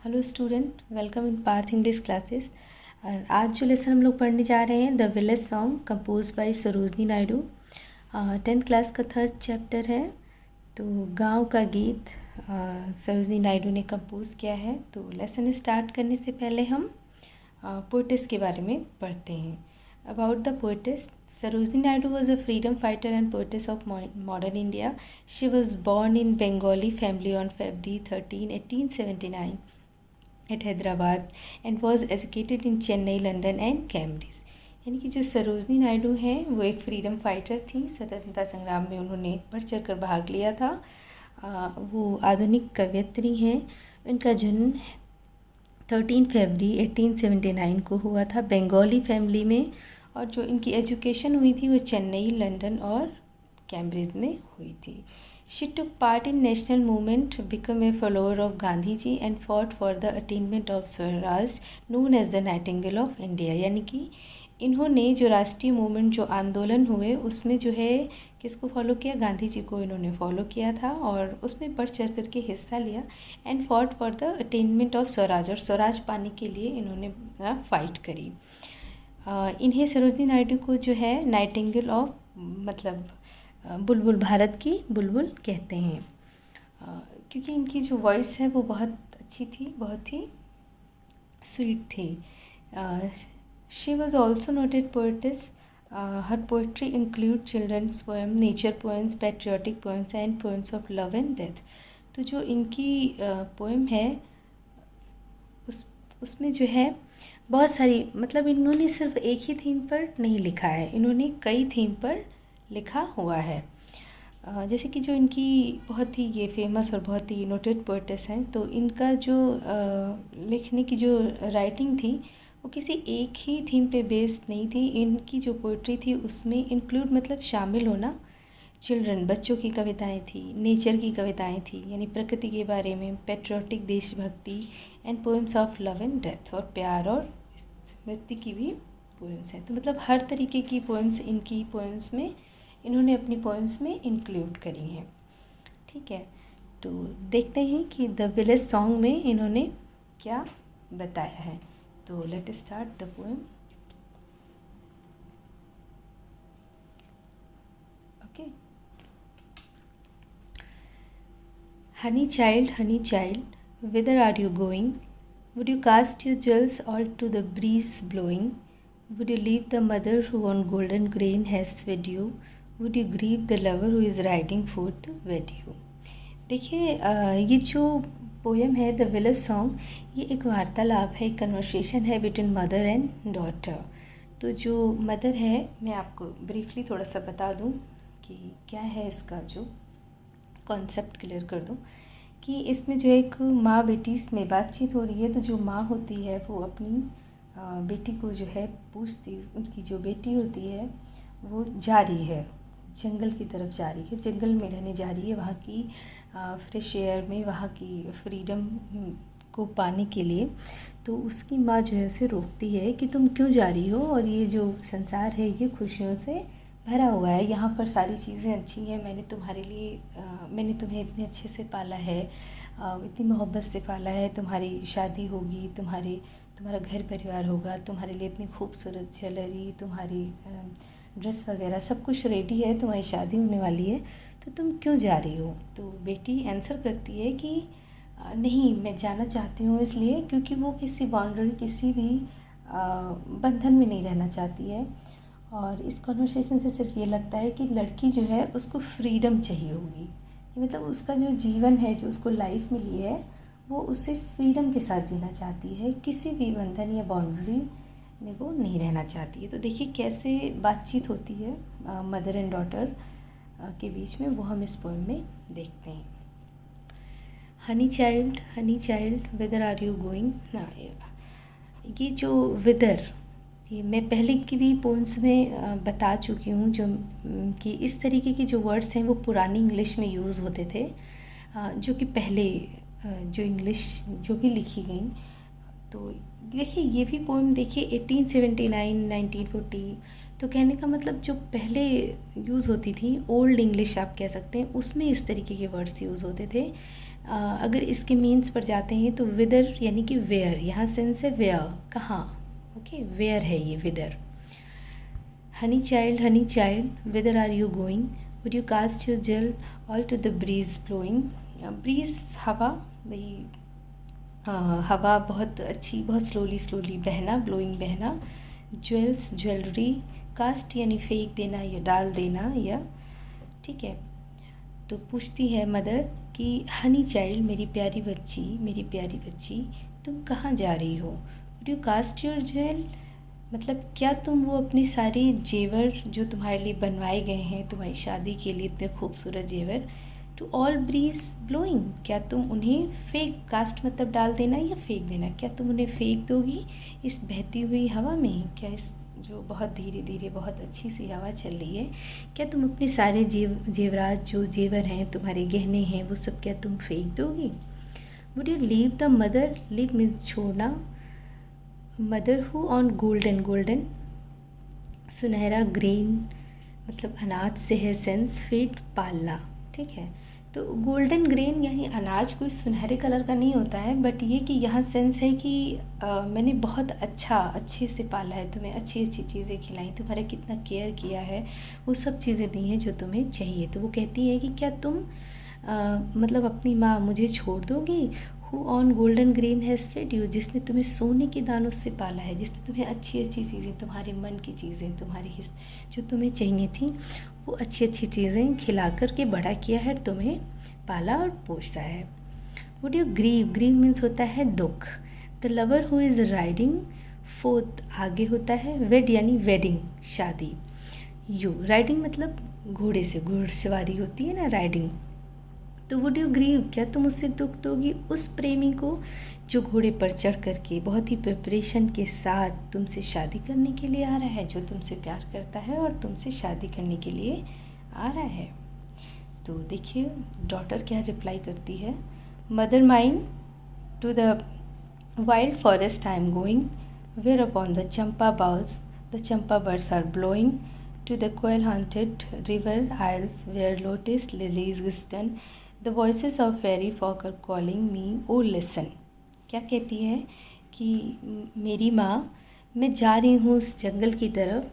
Hello student, welcome in Parth English classes. और आज जो लेसन हम लोग पढ़ने जा रहे हैं the village song compose bye Sarojini Naidu. 10th class का 3rd चैप्टर है। तो गांव का गीत सरोजनी नायडू ने कंपोज किया है। तो लेसन स्टार्ट करने से पहले हम पोइटिस के बारे में पढ़ते हैं। About the poetess, Sarojini Naidu was a freedom fighter and poetess of modern India. She was born in Bengali family on February 13, 1879 at Hyderabad and was educated in Chennai, London and Cambridge. यानी कि जो सरोजनी नायडू हैं वो एक freedom fighter थी। स्वतंत्रता संग्राम में उन्होंने बढ़ चढ़ कर भाग लिया था। वो आधुनिक कवयित्री हैं। इनका जन्म 13 फरवरी 1879 को हुआ था बंगाली फैमिली में, और जो इनकी एजुकेशन हुई थी वो चेन्नई, लंदन और कैम्ब्रिज में हुई थी। She took part in national movement, become a follower of Gandhi ji and fought for the attainment of swaraj, known as the nightingale of India. यानी कि इन्होंने जो राष्ट्रीय मूवमेंट, जो आंदोलन हुए, उसमें जो है किसको फॉलो किया? गांधी जी को इन्होंने फॉलो किया था और उसमें बढ़ चढ़ करके हिस्सा लिया। And fought for the attainment of Swaraj, और स्वराज पाने के लिए इन्होंने फाइट करी। इन्हें सरोजनी नायडू को जो है नाइटिंगेल ऑफ, मतलब बुलबुल, भारत की बुलबुल कहते हैं, क्योंकि इनकी जो वॉइस है वो बहुत अच्छी थी, बहुत ही स्वीट थी। She was also noted poetess. Her poetry include children's poem, nature poems, patriotic poems and poems of love and death. तो जो इनकी पोएम है उसमें जो है बहुत सारी, मतलब इन्होंने सिर्फ एक ही थीम पर नहीं लिखा है, इन्होंने कई थीम पर लिखा हुआ है। जैसे कि जो इनकी बहुत ही ये फेमस और बहुत ही नोटेड पोएट्स हैं, तो इनका जो लिखने की जो राइटिंग थी वो किसी एक ही थीम पे बेस्ड नहीं थी। इनकी जो पोइट्री थी उसमें इंक्लूड, मतलब शामिल होना, चिल्ड्रन, बच्चों की कविताएं थी, नेचर की कविताएं थी, यानी प्रकृति के बारे में, पेट्रियोटिक, देशभक्ति, and poems of love and death, और प्यार और स्मृति की भी पोएम्स हैं। तो मतलब हर तरीके की पोएम्स इनकी पोएम्स में, इन्होंने अपनी पोएम्स में इंक्लूड करी हैं। ठीक है, तो देखते हैं कि द विलेज सॉन्ग में इन्होंने क्या बताया है। तो let start the poem. Okay. Honey child, whither are you going? Would you cast your jewels all to the breeze blowing? Would you leave the mother who on golden grain has fed you? Would you grieve the lover who is riding forth to wed you? देखिए, ये जो poem है the village song, ये एक वार्तालाप है, एक conversation है बिटवीन मदर एंड डॉटर। तो जो मदर है, मैं आपको ब्रीफली थोड़ा सा बता दूं कि क्या है इसका जो कॉन्सेप्ट क्लियर कर दूं, कि इसमें जो एक माँ बेटी में बातचीत हो रही है। तो जो माँ होती है वो अपनी बेटी को जो है पूछती, उनकी जो बेटी होती है वो जा रही है, जंगल की तरफ जा रही है, जंगल में रहने जा रही है, वहाँ की फ्रेश एयर में, वहाँ की फ्रीडम को पाने के लिए। तो उसकी माँ जो है उसे रोकती है कि तुम क्यों जा रही हो, और ये जो संसार है ये खुशियों से भरा हुआ है, यहाँ पर सारी चीज़ें अच्छी हैं, मैंने तुम्हारे लिए मैंने तुम्हें इतने अच्छे से पाला है, इतनी मोहब्बत से पाला है, तुम्हारी शादी होगी, तुम्हारा घर परिवार होगा, तुम्हारे लिए इतनी खूबसूरत ज्वेलरी, तुम्हारी ड्रेस वगैरह सब कुछ रेडी है, तुम्हारी शादी होने वाली है, तो तुम क्यों जा रही हो? तो बेटी आंसर करती है कि नहीं, मैं जाना चाहती हूँ इसलिए क्योंकि वो किसी बाउंड्री, किसी भी बंधन में नहीं रहना चाहती है। और इस कॉन्वर्सेशन से सिर्फ ये लगता है कि लड़की जो है उसको फ्रीडम चाहिए होगी, कि मतलब उसका जो जीवन है, जो उसको लाइफ मिली है, वो उसे फ्रीडम के साथ जीना चाहती है, किसी भी बंधन या बाउंड्री में वो नहीं रहना चाहती है। तो देखिए कैसे बातचीत होती है मदर एंड डॉटर के बीच में, वो हम इस पोएम में देखते हैं। Honey child whither are you going. ये जो विदर, ये मैं पहले की भी पोएम्स में बता चुकी हूँ, जो कि इस तरीके के जो वर्ड्स हैं वो पुरानी इंग्लिश में यूज़ होते थे, जो कि पहले जो इंग्लिश जो भी लिखी गई। तो देखिए ये भी पोएम देखिए 1879, 1940, तो कहने का मतलब जो पहले यूज़ होती थी, ओल्ड इंग्लिश आप कह सकते हैं, उसमें इस तरीके के वर्ड्स यूज़ होते थे। अगर इसके मीन्स पर जाते हैं तो विदर यानी कि वेयर, यहाँ सेंस है वेयर, कहाँ, ओके, वेयर है ये whither. Honey child whither are you going, would you cast your gel all to the breeze blowing. Breeze हवा, भाई हवा बहुत अच्छी, बहुत स्लोली बहना, ब्लोइंग बहना। ज्वेल्स ज्वेलरी, कास्ट यानी फेंक देना या डाल देना, या ठीक है। तो पूछती है मदर कि हनी चाइल्ड, मेरी प्यारी बच्ची तुम कहाँ जा रही हो। Would you cast your jewel, मतलब क्या तुम वो अपने सारे जेवर जो तुम्हारे लिए बनवाए गए हैं तुम्हारी शादी के लिए, इतने खूबसूरत जेवर, टू ऑल ब्रीज ब्लोइंग, क्या तुम उन्हें फेंक, कास्ट मतलब डाल देना या फेंक देना, क्या तुम उन्हें फेंक दोगी इस बहती हुई हवा में, क्या इस जो बहुत धीरे धीरे बहुत अच्छी सी हवा चल रही है, क्या तुम अपने सारे जेवरात जो जेवर हैं तुम्हारे गहने हैं वो सब क्या तुम फेंक दोगी। Would you leave the mother, leave means छोड़ना, मदर हु ऑन गोल्डन सुनहरा, ग्रेन मतलब अनाज से है सेंस, फीड पालना, ठीक है। तो गोल्डन ग्रेन यानी अनाज कोई सुनहरे कलर का नहीं होता है, बट ये कि यहाँ सेंस है कि मैंने बहुत अच्छे से पाला है तुम्हें, अच्छी चीज़ें खिलाई, तुम्हारा कितना केयर किया है, वो सब चीज़ें दी हैं जो तुम्हें चाहिए। तो वो कहती है कि क्या तुम मतलब अपनी माँ मुझे छोड़ दोगी, who on golden grain has fed you, जिसने तुम्हें सोने के दानों से पाला है, जिसने तुम्हें अच्छी चीज़ें, तुम्हारे मन की चीज़ें, तुम्हारी जो तुम्हें चाहिए थी वो अच्छी चीज़ें खिला कर के बड़ा किया है, तुम्हें पाला और पोसा है। वुड यू ग्रीव मीन्स होता है दुख। The lover who is riding, fourth आगे होता है वेड यानी वेडिंग शादी। यू राइडिंग मतलब घोड़े से, घुड़सवारी होती है ना राइडिंग। तो वुड यू ग्रीव, क्या तुम उससे दुख दोगी, उस प्रेमी को जो घोड़े पर चढ़ कर के बहुत ही प्रिपरेशन के साथ तुमसे शादी करने के लिए आ रहा है, जो तुमसे प्यार करता है और तुमसे शादी करने के लिए आ रहा है। तो देखिए डॉटर क्या रिप्लाई करती है, mother mine to the wild forest I am going, where upon the champa boughs the champa birds are blowing, to the quail-haunted river isles where lotus lilies glisten, the voices of fairy folk are calling me, oh listen। क्या कहती है कि मेरी माँ, मैं जा रही हूँ उस जंगल की तरफ,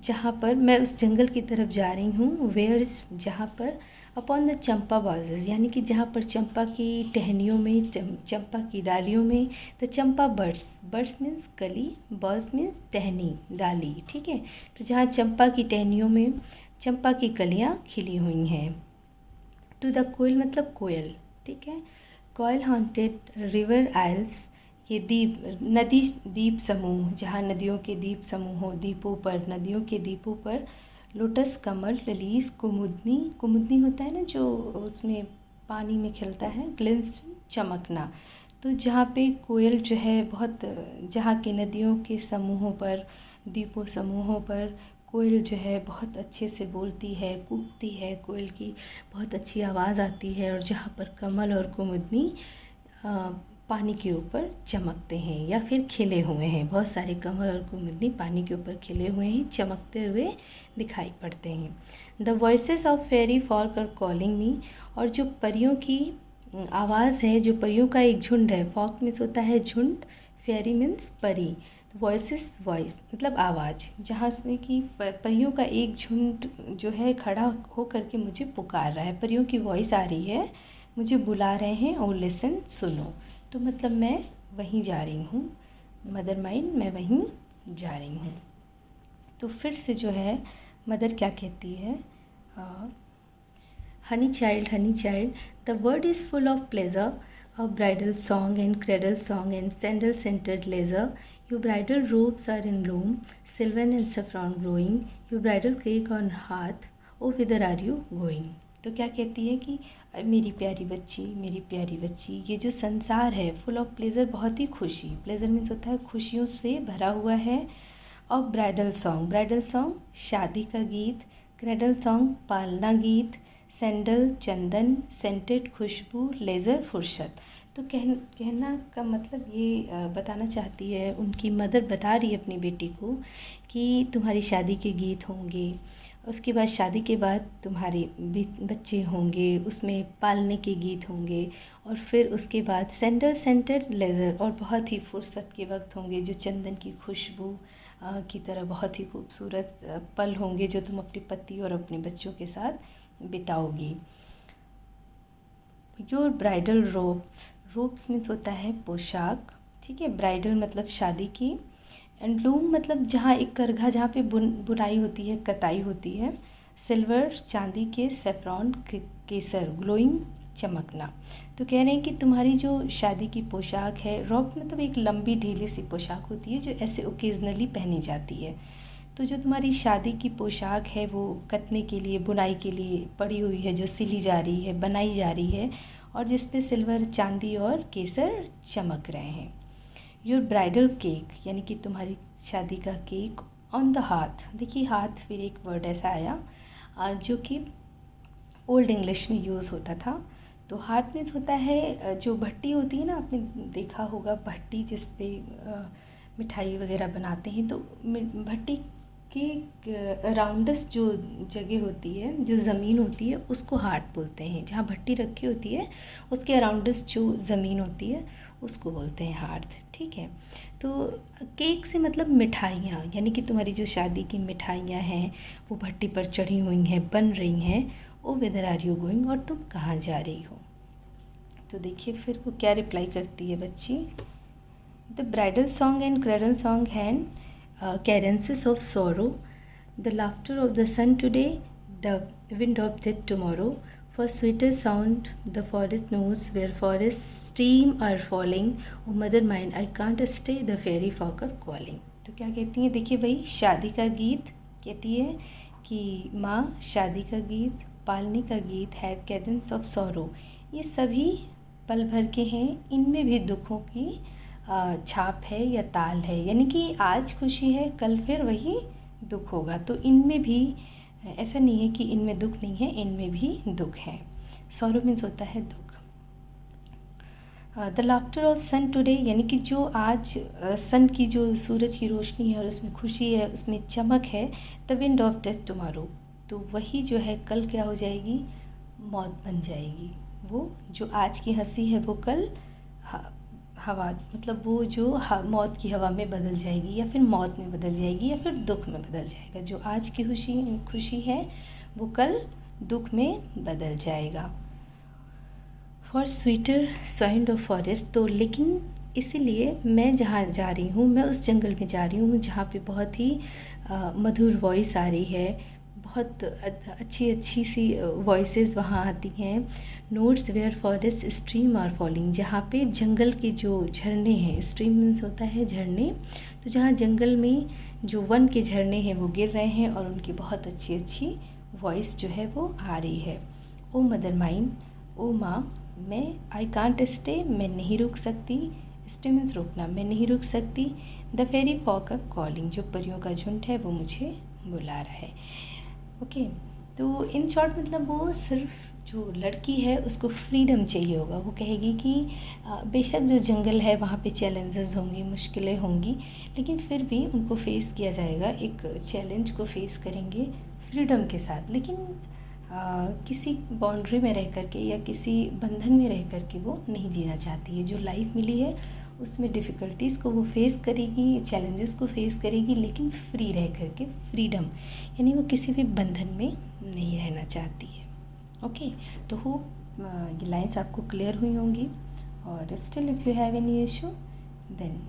जहाँ पर मैं उस जंगल की तरफ जा रही हूँ, वेयर जहाँ पर, अपॉन द चंपा बाजेज यानी कि जहाँ पर चंपा की टहनियों में, चंपा की डालियों में, द चंपा बर्ड्स मीन्स कली, बर्ड्स मीन्स टहनी डाली, ठीक है। तो जहाँ चंपा की टहनियों में चंपा की कलियाँ खिली हुई हैं। टू द कोयल मतलब कोयल, ठीक है। कोयल हॉन्टेड रिवर आइल्स, ये द्वीप समूह, जहाँ नदियों के द्वीप समूह हो, द्वीपों पर, नदियों के द्वीपों पर, लोटस कमल, लिलीज, कुमुदनी होता है ना जो उसमें पानी में खिलता है, ग्लिंस चमकना। तो जहाँ पे कोयल जो है बहुत, जहाँ के नदियों के समूहों पर, द्वीपों समूहों पर कोयल जो है बहुत अच्छे से बोलती है, कूकती है, कोयल की बहुत अच्छी आवाज़ आती है, और जहाँ पर कमल और कुमुदनी पानी के ऊपर चमकते हैं या फिर खिले हुए हैं, बहुत सारे कमल और कुमुदनी पानी के ऊपर खिले हुए हैं, चमकते हुए दिखाई पड़ते हैं। The voices of fairy folk are calling me, और जो परियों की आवाज़ है, जो परियों का एक झुंड है, फॉल्क मीन्स होता है झुंड, फेरी मीन्स परी, वॉइसेस वॉइस मतलब आवाज़, जहाँ से कि परियों का एक झुंड जो है खड़ा हो करके मुझे पुकार रहा है, परियों की वॉइस आ रही है, मुझे बुला रहे हैं, और लिसन सुनो। तो मतलब मैं वहीं जा रही हूँ, मदर माइंड मैं वहीं जा रही हूँ। तो फिर से जो है मदर क्या कहती है, honey child the world is full of pleasure, of bridal song and cradle song and sandal scented leather, your bridal robes are in bloom, sylvan and saffron glowing, your bridal cake on hearth, oh whither are you going। तो क्या कहती है कि मेरी प्यारी बच्ची, ये जो संसार है फुल ऑफ प्लेजर, बहुत ही खुशी, प्लेजर मीन्स होता है खुशियों से भरा हुआ है, और ब्राइडल सॉन्ग शादी का गीत, क्रेडल सॉन्ग पालना गीत, सैंडल चंदन, सेंटेड खुशबू, लेज़र फुर्सत। तो कहना का मतलब ये बताना चाहती है, उनकी मदर बता रही है अपनी बेटी को कि तुम्हारी शादी के गीत होंगे, उसके बाद शादी के बाद तुम्हारे बच्चे होंगे, उसमें पालने के गीत होंगे, और फिर उसके बाद सैंडल सेंटेड लेज़र और बहुत ही फुर्सत के वक्त होंगे जो चंदन की खुशबू की तरह बहुत ही खूबसूरत पल होंगे जो तुम अपने पति और अपने बच्चों के साथ बिताओगी। योर ब्राइडल रोब्स मीन्स होता है पोशाक, ठीक है। ब्राइडल मतलब शादी की, एंड लूम मतलब जहाँ एक करघा जहाँ पे बुनाई होती है, कताई होती है। सिल्वर चांदी के, सेफ्रॉन केसर ग्लोइंग चमकना। तो कह रहे हैं कि तुम्हारी जो शादी की पोशाक है, रॉब मतलब एक लंबी ढीली सी पोशाक होती है जो ऐसे ओकेजनली पहनी जाती है। तो जो तुम्हारी शादी की पोशाक है वो कतने के लिए, बुनाई के लिए पड़ी हुई है, जो सिली जा रही है, बनाई जा रही है, और जिस पे सिल्वर, चांदी और केसर चमक रहे हैं। योर ब्राइडल केक यानी कि तुम्हारी शादी का केक ऑन द हाथ। देखिए हाथ, फिर एक वर्ड ऐसा आया जो कि ओल्ड इंग्लिश में यूज़ होता था। तो हाथ मीन्स होता है जो भट्टी होती है ना, आपने देखा होगा भट्टी जिस पे मिठाई वगैरह बनाते हैं, तो भट्टी की राउंडस जो जगह होती है, जो ज़मीन होती है, उसको हाट बोलते हैं। जहाँ भट्टी रखी होती है उसके अराउंडस जो ज़मीन होती है उसको बोलते हैं हार्थ, ठीक है। तो केक से मतलब मिठाइयाँ, यानी कि तुम्हारी जो शादी की मिठाइयाँ हैं वो भट्टी पर चढ़ी हुई हैं, बन रही हैं। ओ वेदर आर यू गोइंग, और तुम कहाँ जा रही हो। तो देखिए फिर वो क्या रिप्लाई करती है बच्ची। The bridal song and cradle song hand cadences of sorrow, the laughter of the sun today, the wind of death tomorrow. For sweeter sound the forest knows, where forest stream are falling. Oh mother mine, I can't stay, the fairy folk are calling. तो क्या कहती हैं, देखिए भाई शादी का गीत कहती है कि माँ शादी का गीत, पालने का गीत है, कैडेंस ऑफ सॉरो, ये सभी पल भर के हैं, इनमें भी दुखों की छाप है या ताल है, यानी कि आज खुशी है कल फिर वही दुख होगा। तो इनमें भी ऐसा नहीं है कि इनमें दुख नहीं है, इनमें भी दुख है। सॉरो मीन्स होता है दुख। The laughter of sun today यानी कि जो आज सन की, जो सूरज की रोशनी है और उसमें खुशी है, उसमें चमक है। The wind of death tomorrow, तो वही जो है कल क्या हो जाएगी, मौत बन जाएगी। वो जो आज की हंसी है वो कल हवा, मतलब वो जो मौत की हवा में बदल जाएगी, या फिर मौत में बदल जाएगी, या फिर दुख में बदल जाएगा। जो आज की खुशी है वो कल दुख में बदल जाएगा। For sweeter sounds of forest, तो लेकिन इसीलिए मैं जहाँ जा रही हूँ, मैं उस जंगल में जा रही हूँ जहाँ पे बहुत ही मधुर वॉइस आ रही है, बहुत अच्छी सी वॉइसेस वहाँ आती हैं। Notes where forest stream are falling, जहाँ पे जंगल के जो झरने हैं, स्ट्रीम मीन्स होता है झरने, तो जहाँ जंगल में जो वन के झरने हैं वो गिर रहे हैं और उनकी बहुत अच्छी वॉइस जो है वो आ रही है। ओ मदर माइन, ओ माँ मैं, आई कांट स्टे, मैं नहीं रुक सकती, स्टे मीन्स रुकना, मैं नहीं रुक सकती। The fairy folk are calling, जो परियों का झुंड है वो मुझे बुला रहा है। ओके, तो इन शॉर्ट मतलब वो सिर्फ जो लड़की है उसको फ्रीडम चाहिए होगा। वो कहेगी कि बेशक जो जंगल है वहाँ पे चैलेंजेस होंगी, मुश्किलें होंगी, लेकिन फिर भी उनको फेस किया जाएगा, एक चैलेंज को फेस करेंगे फ्रीडम के साथ। लेकिन किसी बाउंड्री में रह करके या किसी बंधन में रह करके वो नहीं जीना चाहती है। जो लाइफ मिली है उसमें डिफ़िकल्टीज़ को वो फेस करेगी, चैलेंजेस को फेस करेगी, लेकिन फ्री रह करके, फ्रीडम यानी वो किसी भी बंधन में नहीं रहना चाहती है। ओके, तो होप ये लाइंस आपको क्लियर हुई होंगी। और still if you have any issue then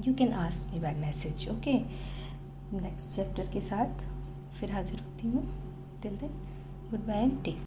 you can ask me by message. Okay, next chapter के साथ फिर हाजिर होती हूँ। Till then good bye and take